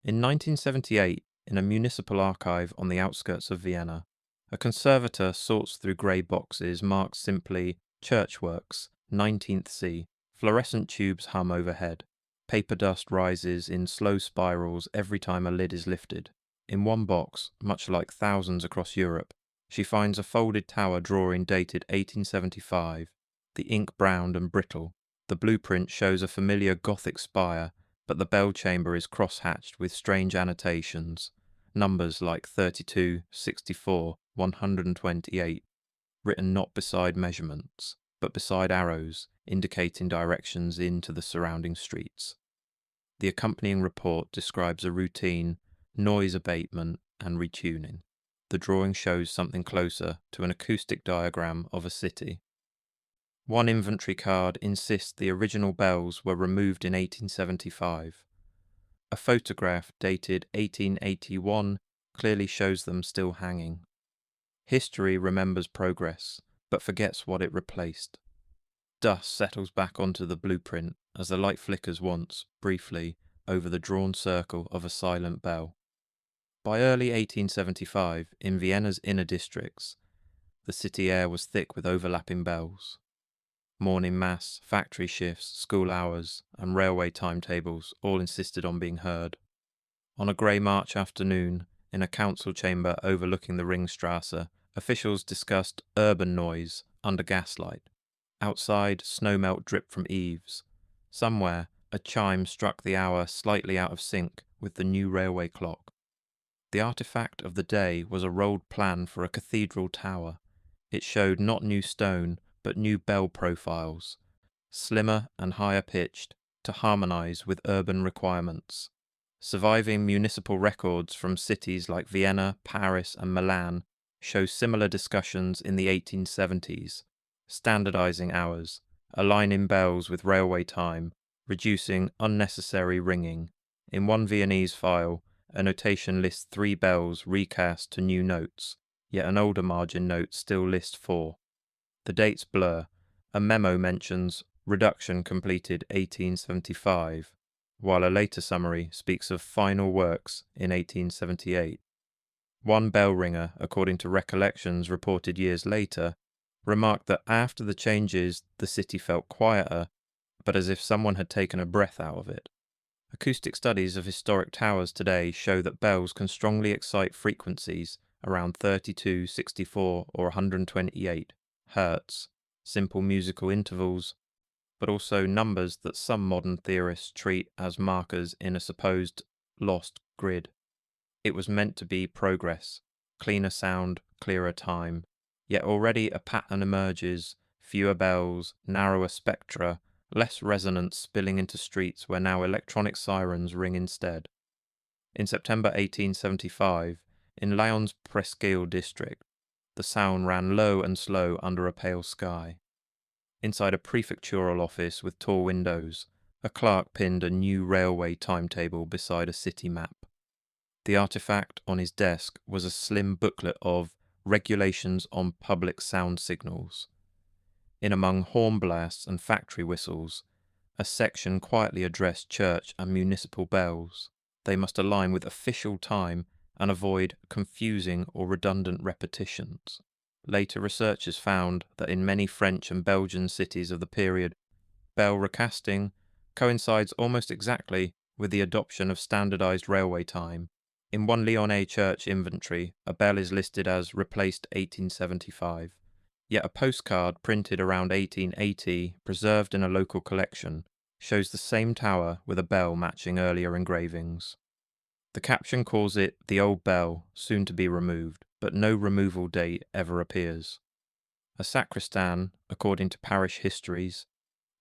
In 1978, in a municipal archive on the outskirts of Vienna, a conservator sorts through grey boxes marked simply Churchworks, 19th C. Fluorescent tubes hum overhead. Paper dust rises in slow spirals every time a lid is lifted. In one box, much like thousands across Europe, she finds a folded tower drawing dated 1875, the ink browned and brittle. The blueprint shows a familiar Gothic spire, but the bell chamber is cross-hatched with strange annotations, numbers like 32, 64, 128, written not beside measurements, but beside arrows indicating directions into the surrounding streets. The accompanying report describes a routine noise abatement and retuning. The drawing shows something closer to an acoustic diagram of a city. One inventory card insists the original bells were removed in 1875. A photograph dated 1881 clearly shows them still hanging. History remembers progress, but forgets what it replaced. Dust settles back onto the blueprint as the light flickers once, briefly, over the drawn circle of a silent bell. By early 1875, in Vienna's inner districts, the city air was thick with overlapping bells. Morning mass, factory shifts, school hours, and railway timetables all insisted on being heard. On a grey March afternoon, in a council chamber overlooking the Ringstrasse, officials discussed urban noise under gaslight. Outside, snowmelt dripped from eaves. Somewhere, a chime struck the hour slightly out of sync with the new railway clock. The artifact of the day was a rolled plan for a cathedral tower. It showed not new stone, but new bell profiles, slimmer and higher pitched, to harmonize with urban requirements. Surviving municipal records from cities like Vienna, Paris, and Milan show similar discussions in the 1870s, standardizing hours, aligning bells with railway time, reducing unnecessary ringing. In one Viennese file, a notation lists 3 bells recast to new notes, yet an older margin note still lists 4. The dates blur. A memo mentions reduction completed 1875, while a later summary speaks of final works in 1878. One bell ringer, according to recollections reported years later, remarked that after the changes the city felt quieter, but as if someone had taken a breath out of it. Acoustic studies of historic towers today show that bells can strongly excite frequencies around 32, 64, or 128 hertz, simple musical intervals, but also numbers that some modern theorists treat as markers in a supposed lost grid. It was meant to be progress, cleaner sound, clearer time, yet already a pattern emerges, fewer bells, narrower spectra, less resonance spilling into streets where now electronic sirens ring instead. In September 1875, in Lyon's Presqu'île district, the sound ran low and slow under a pale sky. Inside a prefectural office with tall windows, a clerk pinned a new railway timetable beside a city map. The artifact on his desk was a slim booklet of Regulations on Public Sound Signals. In among horn blasts and factory whistles, a section quietly addressed church and municipal bells. They must align with official time and avoid confusing or redundant repetitions. Later researchers found that in many French and Belgian cities of the period, bell recasting coincides almost exactly with the adoption of standardized railway time. In one Lyonnais church inventory, a bell is listed as replaced 1875, yet a postcard printed around 1880, preserved in a local collection, shows the same tower with a bell matching earlier engravings. The caption calls it the old bell, soon to be removed, but no removal date ever appears. A sacristan, according to parish histories,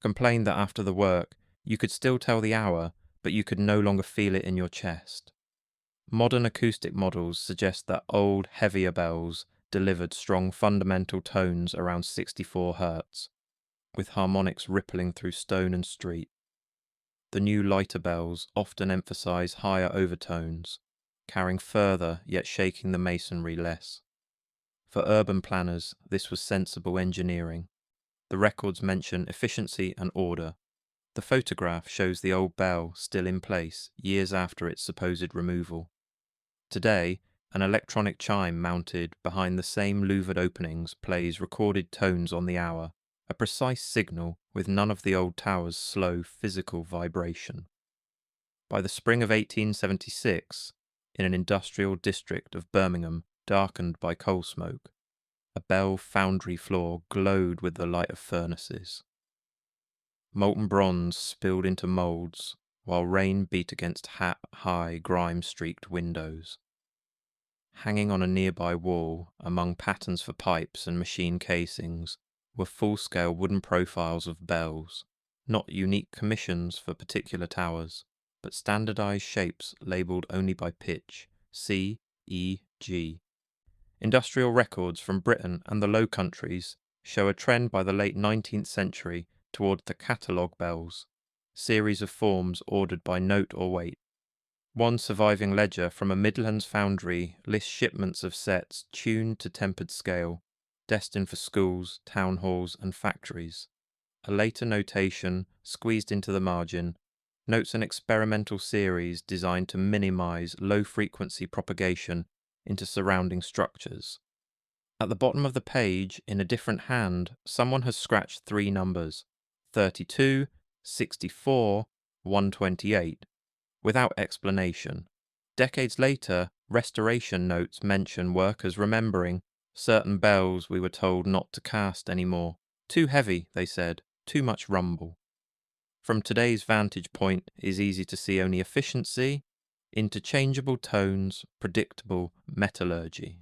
complained that after the work you could still tell the hour, but you could no longer feel it in your chest. Modern acoustic models suggest that old, heavier bells delivered strong fundamental tones around 64 Hz, with harmonics rippling through stone and street. The new lighter bells often emphasize higher overtones, carrying further yet shaking the masonry less. For urban planners, this was sensible engineering. The records mention efficiency and order. The photograph shows the old bell still in place years after its supposed removal. Today, an electronic chime mounted behind the same louvered openings plays recorded tones on the hour, a precise signal with none of the old tower's slow physical vibration. By the spring of 1876, in an industrial district of Birmingham darkened by coal smoke, a bell foundry floor glowed with the light of furnaces. Molten bronze spilled into moulds, while rain beat against high, grime-streaked windows. Hanging on a nearby wall, among patterns for pipes and machine casings, were full-scale wooden profiles of bells, not unique commissions for particular towers, but standardized shapes labelled only by pitch, C, E, G. Industrial records from Britain and the Low Countries show a trend by the late 19th century toward the catalogue bells, series of forms ordered by note or weight. One surviving ledger from a Midlands foundry lists shipments of sets tuned to tempered scale, destined for schools, town halls and factories. A later notation, squeezed into the margin, notes an experimental series designed to minimise low-frequency propagation into surrounding structures. At the bottom of the page, in a different hand, someone has scratched 3 numbers, 32, 64, 128, without explanation. Decades later, restoration notes mention workers remembering certain bells we were told not to cast anymore. Too heavy, they said, too much rumble. From today's vantage point, it is easy to see only efficiency, interchangeable tones, predictable metallurgy.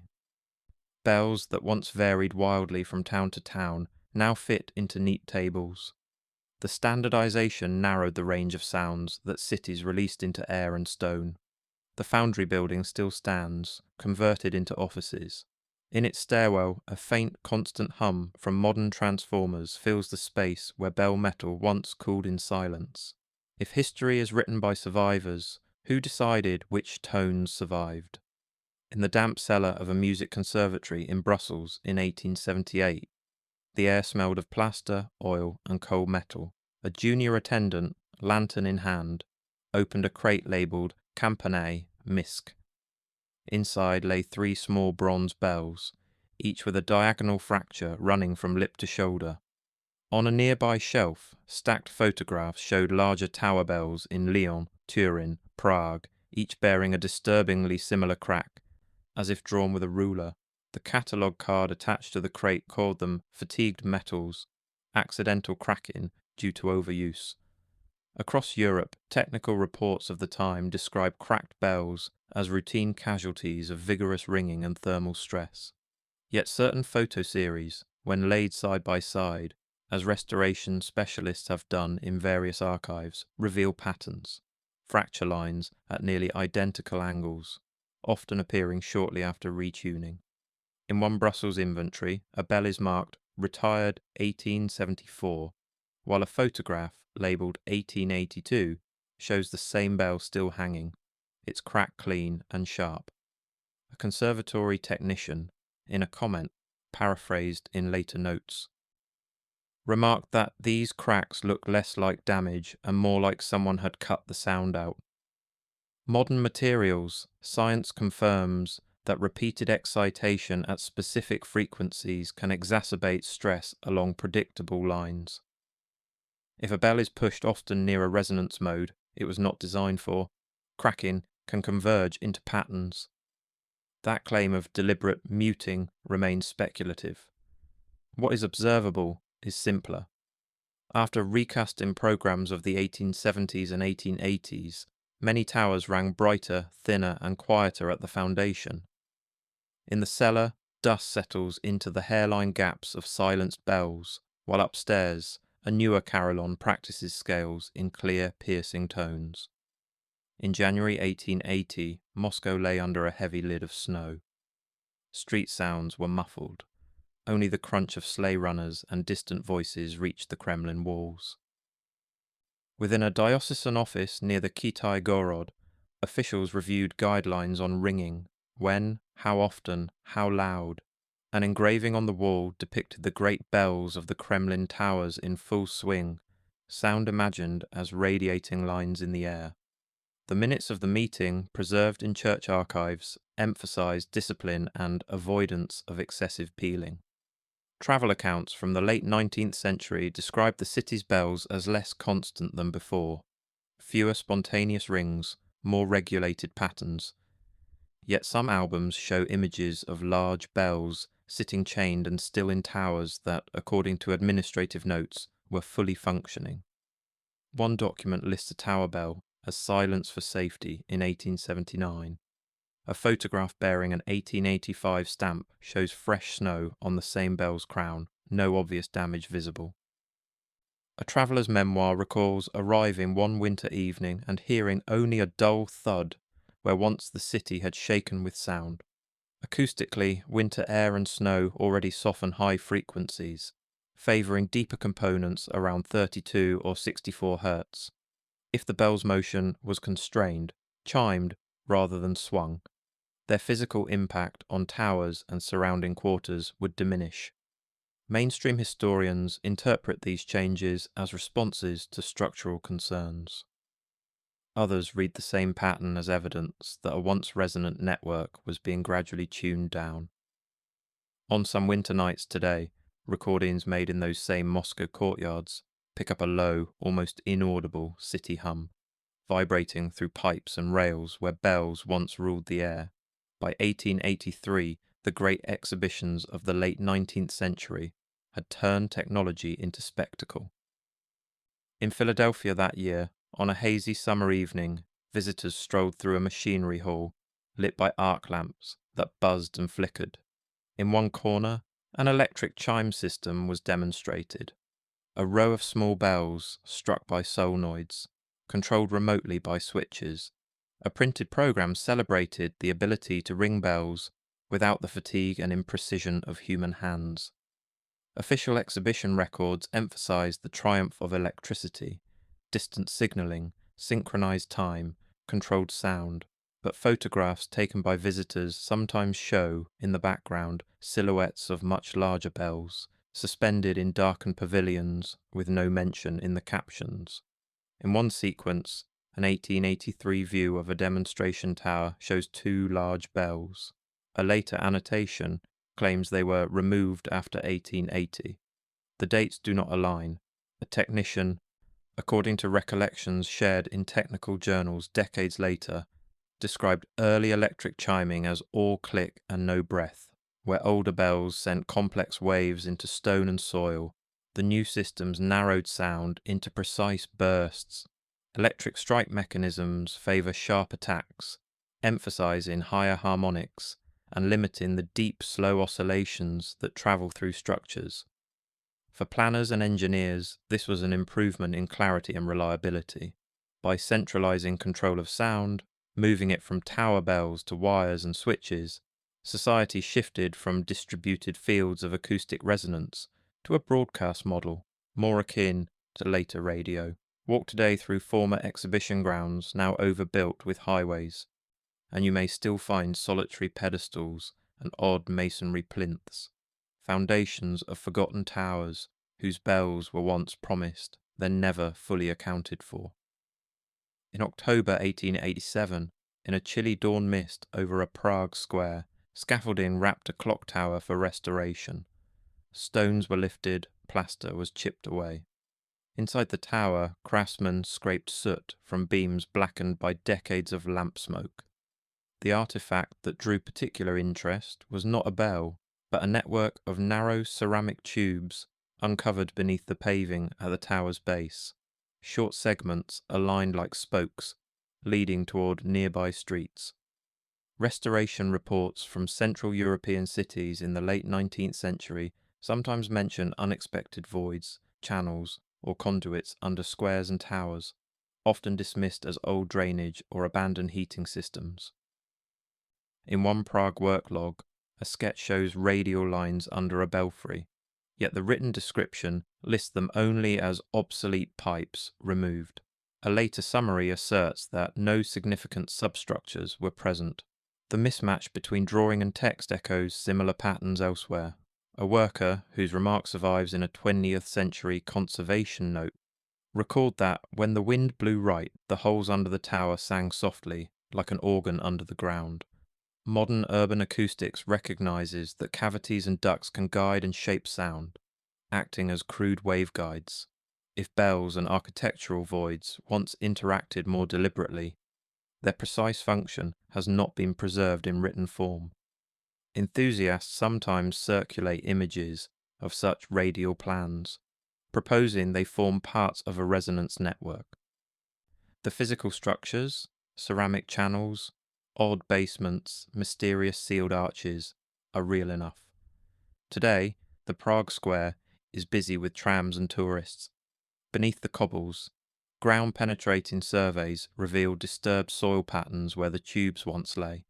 Bells that once varied wildly from town to town now fit into neat tables. The standardization narrowed the range of sounds that cities released into air and stone. The foundry building still stands, converted into offices. In its stairwell, a faint, constant hum from modern transformers fills the space where bell metal once cooled in silence. If history is written by survivors, who decided which tones survived? In the damp cellar of a music conservatory in Brussels in 1878, the air smelled of plaster, oil, and cold metal. A junior attendant, lantern in hand, opened a crate labelled Campanet Misc. Inside lay 3 small bronze bells, each with a diagonal fracture running from lip to shoulder. On a nearby shelf, stacked photographs showed larger tower bells in Lyon, Turin, Prague, each bearing a disturbingly similar crack, as if drawn with a ruler. The catalogue card attached to the crate called them fatigued metals, accidental cracking due to overuse. Across Europe, technical reports of the time describe cracked bells as routine casualties of vigorous ringing and thermal stress. Yet certain photo series, when laid side by side, as restoration specialists have done in various archives, reveal patterns, fracture lines at nearly identical angles, often appearing shortly after retuning. In one Brussels inventory, a bell is marked Retired 1874, while a photograph, labelled 1882, shows the same bell still hanging, its crack clean and sharp. A conservatory technician, in a comment, paraphrased in later notes, remarked that these cracks look less like damage and more like someone had cut the sound out. Modern materials, science confirms that repeated excitation at specific frequencies can exacerbate stress along predictable lines. If a bell is pushed often near a resonance mode it was not designed for, cracking can converge into patterns. That claim of deliberate muting remains speculative. What is observable is simpler. After recasting programs of the 1870s and 1880s, many towers rang brighter, thinner, and quieter at the foundation. In the cellar, dust settles into the hairline gaps of silenced bells, while upstairs, a newer carillon practices scales in clear, piercing tones. In January 1880, Moscow lay under a heavy lid of snow. Street sounds were muffled. Only the crunch of sleigh runners and distant voices reached the Kremlin walls. Within a diocesan office near the Kitai Gorod, officials reviewed guidelines on ringing, when, how often, how loud. An engraving on the wall depicted the great bells of the Kremlin towers in full swing, sound imagined as radiating lines in the air. The minutes of the meeting, preserved in church archives, emphasized discipline and avoidance of excessive pealing. Travel accounts from the late 19th century describe the city's bells as less constant than before, fewer spontaneous rings, more regulated patterns. Yet some albums show images of large bells sitting chained and still in towers that, according to administrative notes, were fully functioning. One document lists a tower bell as Silence for Safety in 1879. A photograph bearing an 1885 stamp shows fresh snow on the same bell's crown, no obvious damage visible. A traveller's memoir recalls arriving one winter evening and hearing only a dull thud where once the city had shaken with sound. Acoustically, winter air and snow already soften high frequencies, favouring deeper components around 32 or 64 Hz. If the bell's motion was constrained, chimed rather than swung, their physical impact on towers and surrounding quarters would diminish. Mainstream historians interpret these changes as responses to structural concerns. Others read the same pattern as evidence that a once resonant network was being gradually tuned down. On some winter nights today, recordings made in those same Moscow courtyards pick up a low, almost inaudible city hum, vibrating through pipes and rails where bells once ruled the air. By 1883, the great exhibitions of the late 19th century had turned technology into spectacle. In Philadelphia that year, on a hazy summer evening, visitors strolled through a machinery hall lit by arc lamps that buzzed and flickered. In one corner, an electric chime system was demonstrated, a row of small bells struck by solenoids, controlled remotely by switches. A printed program celebrated the ability to ring bells without the fatigue and imprecision of human hands. Official exhibition records emphasized the triumph of electricity, distant signaling, synchronized time, controlled sound, but photographs taken by visitors sometimes show, in the background, silhouettes of much larger bells, suspended in darkened pavilions with no mention in the captions. In one sequence, an 1883 view of a demonstration tower shows two large bells. A later annotation claims they were removed after 1880. The dates do not align. A technician, according to recollections shared in technical journals decades later, described early electric chiming as all click and no breath. Where older bells sent complex waves into stone and soil, the new systems narrowed sound into precise bursts. Electric strike mechanisms favour sharp attacks, emphasising higher harmonics and limiting the deep, slow oscillations that travel through structures. For planners and engineers, this was an improvement in clarity and reliability. By centralising control of sound, moving it from tower bells to wires and switches, society shifted from distributed fields of acoustic resonance to a broadcast model, more akin to later radio. Walk today through former exhibition grounds now overbuilt with highways, and you may still find solitary pedestals and odd masonry plinths, foundations of forgotten towers whose bells were once promised, then never fully accounted for. In October 1887, in a chilly dawn mist over a Prague square, scaffolding wrapped a clock tower for restoration. Stones were lifted, plaster was chipped away. Inside the tower, craftsmen scraped soot from beams blackened by decades of lamp smoke. The artifact that drew particular interest was not a bell, but a network of narrow ceramic tubes uncovered beneath the paving at the tower's base, short segments aligned like spokes, leading toward nearby streets. Restoration reports from Central European cities in the late 19th century sometimes mention unexpected voids, channels, or conduits under squares and towers, often dismissed as old drainage or abandoned heating systems. In one Prague work log, a sketch shows radial lines under a belfry, yet the written description lists them only as obsolete pipes removed. A later summary asserts that no significant substructures were present. The mismatch between drawing and text echoes similar patterns elsewhere. A worker, whose remark survives in a 20th century conservation note, recalled that when the wind blew right, the holes under the tower sang softly, like an organ under the ground. Modern urban acoustics recognizes that cavities and ducts can guide and shape sound, acting as crude waveguides. If bells and architectural voids once interacted more deliberately, their precise function has not been preserved in written form. Enthusiasts sometimes circulate images of such radial plans, proposing they form parts of a resonance network. The physical structures, ceramic channels, odd basements, mysterious sealed arches, are real enough. Today, the Prague Square is busy with trams and tourists. Beneath the cobbles, ground-penetrating surveys reveal disturbed soil patterns where the tubes once lay.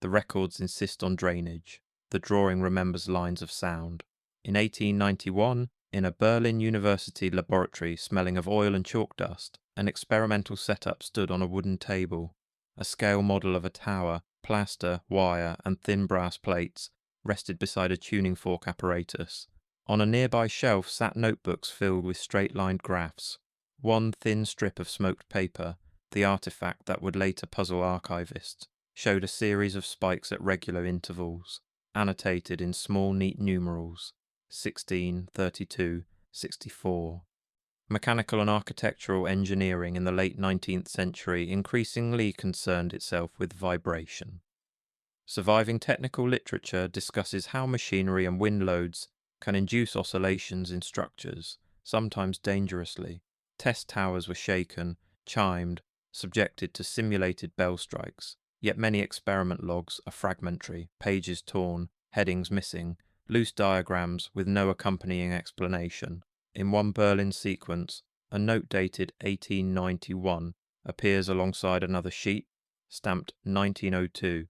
The records insist on drainage. The drawing remembers lines of sound. In 1891, in a Berlin University laboratory smelling of oil and chalk dust, an experimental setup stood on a wooden table. A scale model of a tower, plaster, wire, and thin brass plates rested beside a tuning fork apparatus. On a nearby shelf sat notebooks filled with straight-lined graphs. One thin strip of smoked paper, the artifact that would later puzzle archivists, showed a series of spikes at regular intervals, annotated in small neat numerals, 16, 32, 64. Mechanical and architectural engineering in the late 19th century increasingly concerned itself with vibration. Surviving technical literature discusses how machinery and wind loads can induce oscillations in structures, sometimes dangerously. Test towers were shaken, chimed, subjected to simulated bell strikes, yet many experiment logs are fragmentary, pages torn, headings missing, loose diagrams with no accompanying explanation. In one Berlin sequence, a note dated 1891 appears alongside another sheet, stamped 1902,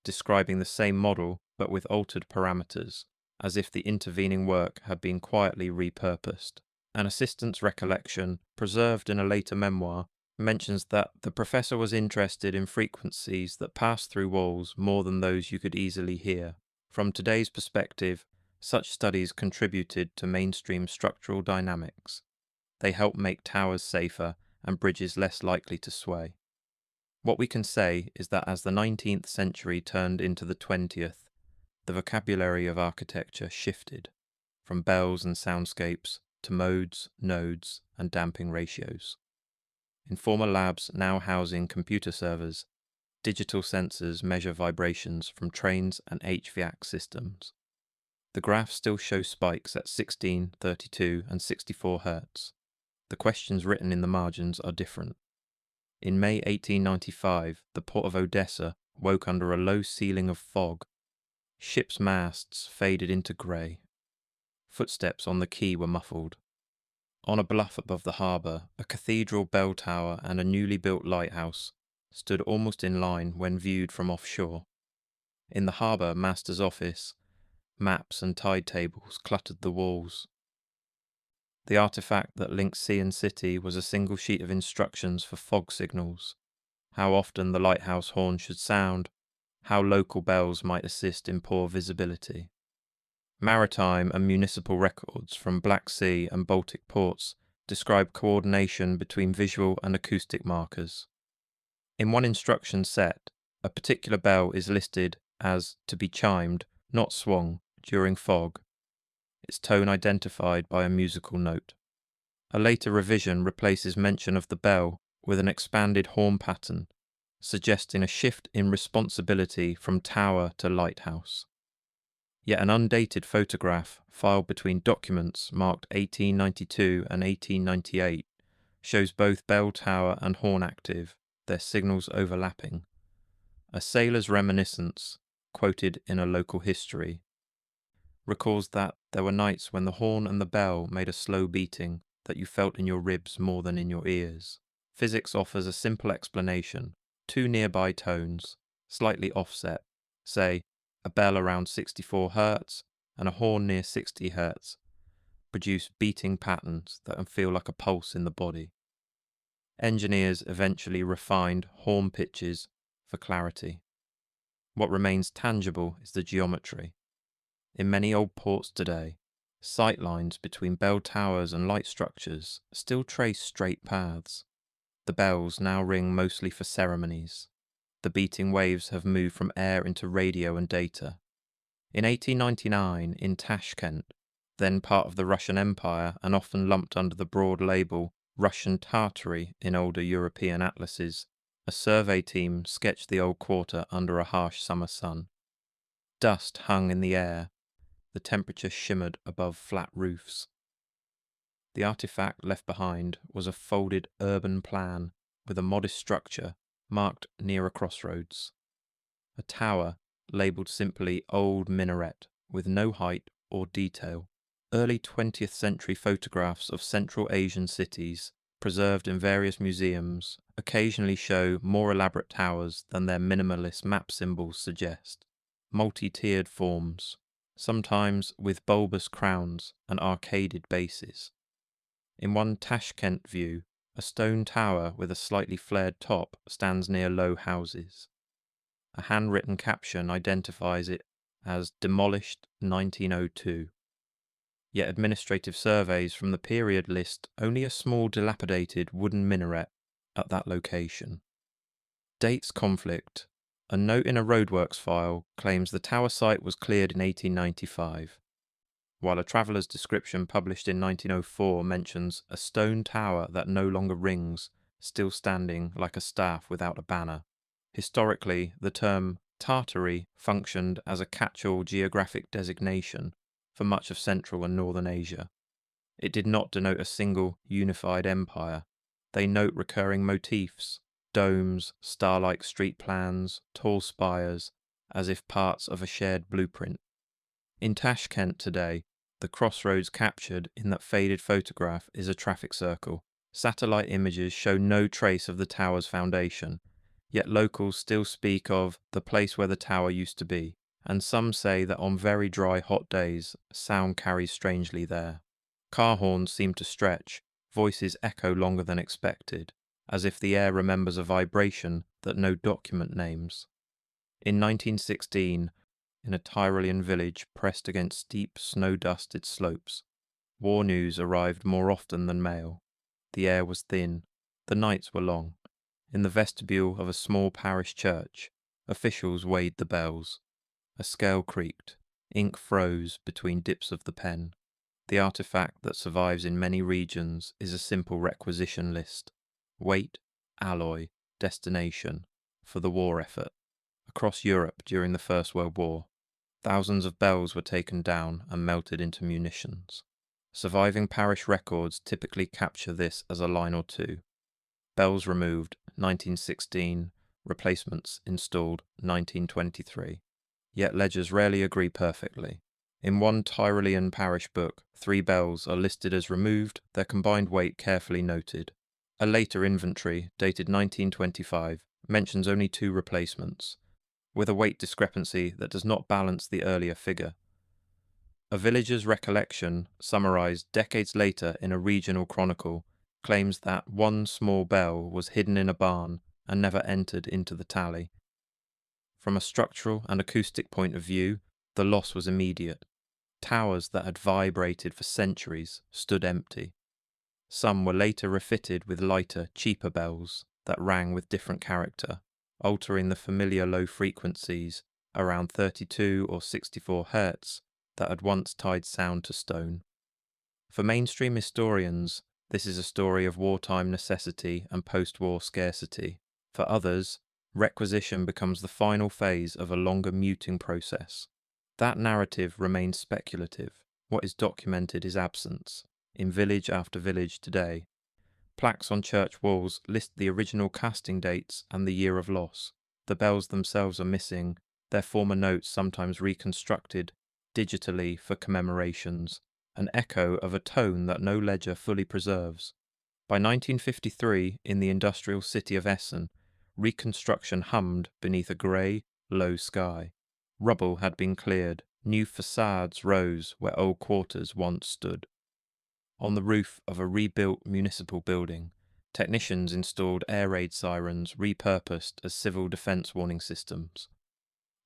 describing the same model but with altered parameters, as if the intervening work had been quietly repurposed. An assistant's recollection, preserved in a later memoir, mentions that the professor was interested in frequencies that passed through walls more than those you could easily hear. From today's perspective, such studies contributed to mainstream structural dynamics. They helped make towers safer and bridges less likely to sway. What we can say is that as the 19th century turned into the 20th, the vocabulary of architecture shifted from bells and soundscapes to modes, nodes, and damping ratios. In former labs now housing computer servers, digital sensors measure vibrations from trains and HVAC systems. The graphs still show spikes at 16, 32, and 64 Hz. The questions written in the margins are different. In May 1895, the port of Odessa woke under a low ceiling of fog. Ships' masts faded into grey. Footsteps on the quay were muffled. On a bluff above the harbour, a cathedral bell tower and a newly built lighthouse stood almost in line when viewed from offshore. In the harbour master's office, maps and tide tables cluttered the walls. The artifact that linked sea and city was a single sheet of instructions for fog signals, how often the lighthouse horn should sound, how local bells might assist in poor visibility. Maritime and municipal records from Black Sea and Baltic ports describe coordination between visual and acoustic markers. In one instruction set, a particular bell is listed as to be chimed, not swung, during fog, its tone identified by a musical note. A later revision replaces mention of the bell with an expanded horn pattern, suggesting a shift in responsibility from tower to lighthouse. Yet an undated photograph filed between documents marked 1892 and 1898 shows both bell tower and horn active, their signals overlapping. A sailor's reminiscence, quoted in a local history, recalls that there were nights when the horn and the bell made a slow beating that you felt in your ribs more than in your ears. Physics offers a simple explanation. Two nearby tones, slightly offset, say a bell around 64 Hz and a horn near 60 Hz, produce beating patterns that can feel like a pulse in the body. Engineers eventually refined horn pitches for clarity. What remains tangible is the geometry. In many old ports today, Sight lines between bell towers and light structures still trace straight paths. The bells now ring mostly for ceremonies. The beating waves have moved from air into radio and data. In 1899, in Tashkent, then part of the Russian Empire and often lumped under the broad label Russian Tartary in older European atlases, a survey team sketched the old quarter under a harsh summer sun. Dust hung in the air. The temperature shimmered above flat roofs. The artifact left behind was a folded urban plan with a modest structure marked near a crossroads. A tower labelled simply Old Minaret with no height or detail. Early 20th century photographs of Central Asian cities, preserved in various museums, occasionally show more elaborate towers than their minimalist map symbols suggest. Multi-tiered forms, sometimes with bulbous crowns and arcaded bases. In one Tashkent view, a stone tower with a slightly flared top stands near low houses. A handwritten caption identifies it as demolished 1902. Yet administrative surveys from the period list only a small dilapidated wooden minaret at that location. Dates conflict. A note in a roadworks file claims the tower site was cleared in 1895, while a traveller's description published in 1904 mentions a stone tower that no longer rings, still standing like a staff without a banner. Historically, the term Tartary functioned as a catch-all geographic designation for much of Central and Northern Asia. It did not denote a single, unified empire. They note recurring motifs, domes, star-like street plans, tall spires, as if parts of a shared blueprint. In Tashkent today, the crossroads captured in that faded photograph is a traffic circle. Satellite images show no trace of the tower's foundation, yet locals still speak of the place where the tower used to be, and some say that on very dry, hot days, sound carries strangely there. Car horns seem to stretch, voices echo longer than expected, as if the air remembers a vibration that no document names. In 1916, in a Tyrolean village pressed against steep, snow-dusted slopes, war news arrived more often than mail. The air was thin, the nights were long. In the vestibule of a small parish church, officials weighed the bells. A scale creaked, ink froze between dips of the pen. The artifact that survives in many regions is a simple requisition list. Weight, alloy, destination, for the war effort. Across Europe during the First World War, thousands of bells were taken down and melted into munitions. Surviving parish records typically capture this as a line or two. Bells removed, 1916, replacements installed, 1923. Yet ledgers rarely agree perfectly. In one Tyrolean parish book, 3 bells are listed as removed, their combined weight carefully noted. A later inventory, dated 1925, mentions only 2 replacements, with a weight discrepancy that does not balance the earlier figure. A villager's recollection, summarized decades later in a regional chronicle, claims that one small bell was hidden in a barn and never entered into the tally. From a structural and acoustic point of view, the loss was immediate. Towers that had vibrated for centuries stood empty. Some were later refitted with lighter, cheaper bells that rang with different character, altering the familiar low frequencies around 32 or 64 Hz that had once tied sound to stone. For mainstream historians, this is a story of wartime necessity and post-war scarcity. For others, requisition becomes the final phase of a longer muting process. That narrative remains speculative. What is documented is absence. In village after village today, plaques on church walls list the original casting dates and the year of loss. The bells themselves are missing, their former notes sometimes reconstructed digitally for commemorations, an echo of a tone that no ledger fully preserves. By 1953, in the industrial city of Essen, reconstruction hummed beneath a grey, low sky. Rubble had been cleared, new facades rose where old quarters once stood. On the roof of a rebuilt municipal building, technicians installed air raid sirens repurposed as civil defence warning systems.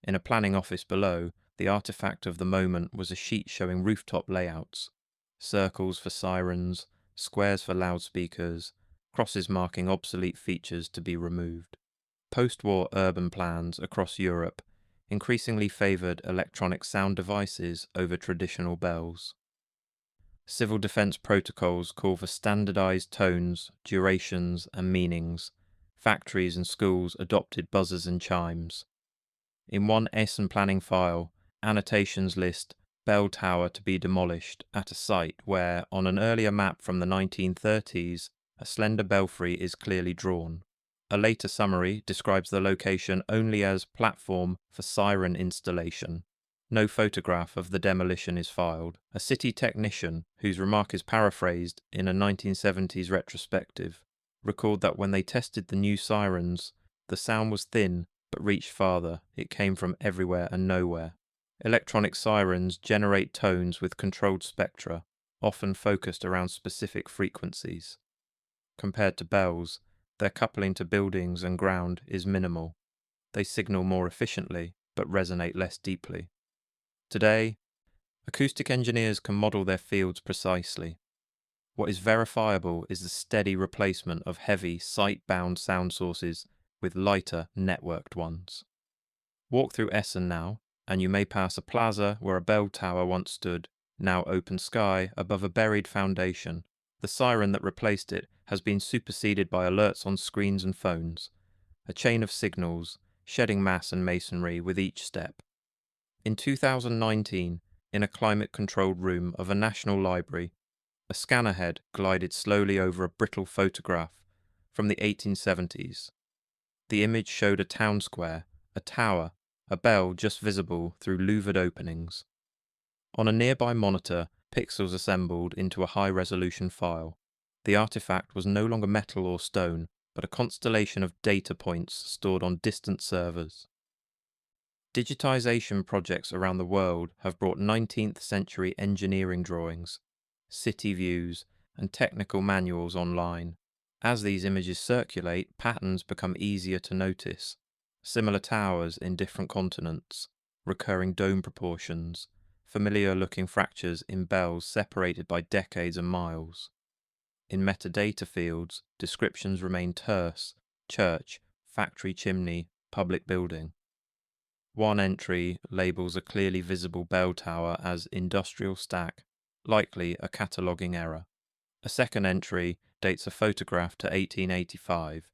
In a planning office below, The artifact of the moment was a sheet showing rooftop layouts, circles for sirens, squares for loudspeakers, crosses marking obsolete features to be removed. Post-war urban plans across Europe increasingly favoured electronic sound devices over traditional bells. Civil defence protocols call for standardised tones, durations, and meanings. Factories and schools adopted buzzers and chimes. In one Essen planning file, annotations list bell tower to be demolished at a site where, on an earlier map from the 1930s, a slender belfry is clearly drawn. A later summary describes the location only as platform for siren installation. No photograph of the demolition is filed. A city technician, whose remark is paraphrased in a 1970s retrospective, recalled that when they tested the new sirens, the sound was thin but reached farther. It came from everywhere and nowhere. Electronic sirens generate tones with controlled spectra, often focused around specific frequencies. Compared to bells, their coupling to buildings and ground is minimal. They signal more efficiently, but resonate less deeply. Today, acoustic engineers can model their fields precisely. What is verifiable is the steady replacement of heavy, site-bound sound sources with lighter, networked ones. Walk through Essen now, and you may pass a plaza where a bell tower once stood, now open sky above a buried foundation. The siren that replaced it has been superseded by alerts on screens and phones, a chain of signals, shedding mass and masonry with each step. In 2019, in a climate-controlled room of a national library, a scanner head glided slowly over a brittle photograph from the 1870s. The image showed a town square, a tower, a bell just visible through louvered openings. On a nearby monitor, pixels assembled into a high-resolution file. The artifact was no longer metal or stone, but a constellation of data points stored on distant servers. Digitization projects around the world have brought 19th century engineering drawings, city views, and technical manuals online. As these images circulate, patterns become easier to notice. Similar towers in different continents, recurring dome proportions, familiar-looking fractures in bells separated by decades and miles. In metadata fields, descriptions remain terse: church, factory chimney, public building. One entry labels a clearly visible bell tower as industrial stack, likely a cataloguing error. A second entry dates a photograph to 1885,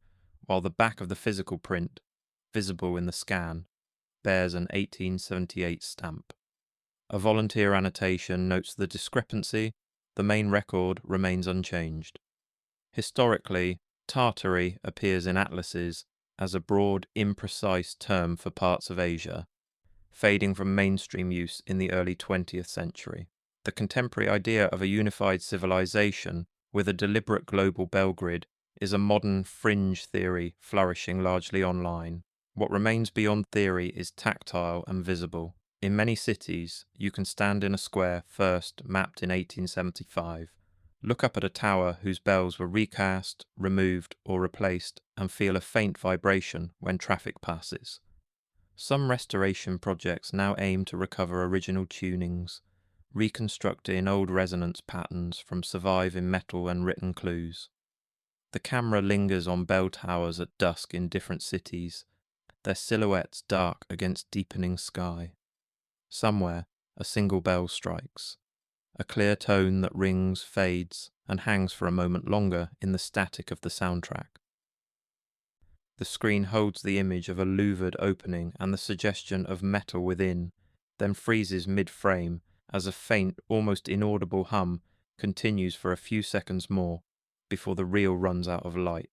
while the back of the physical print, visible in the scan, bears an 1878 stamp. A volunteer annotation notes the discrepancy. The main record remains unchanged. Historically, Tartary appears in atlases as a broad, imprecise term for parts of Asia, fading from mainstream use in the early 20th century. The contemporary idea of a unified civilization with a deliberate global bell grid is a modern fringe theory flourishing largely online. What remains beyond theory is tactile and visible. In many cities, you can stand in a square first mapped in 1875, look up at a tower whose bells were recast, removed, or replaced, and feel a faint vibration when traffic passes. Some restoration projects now aim to recover original tunings, reconstruct in old resonance patterns from surviving metal and written clues. The camera lingers on bell towers at dusk in different cities, their silhouettes dark against deepening sky. Somewhere, a single bell strikes, a clear tone that rings, fades, and hangs for a moment longer in the static of the soundtrack. The screen holds the image of a louvered opening and the suggestion of metal within, then freezes mid-frame as a faint, almost inaudible hum continues for a few seconds more before the reel runs out of light.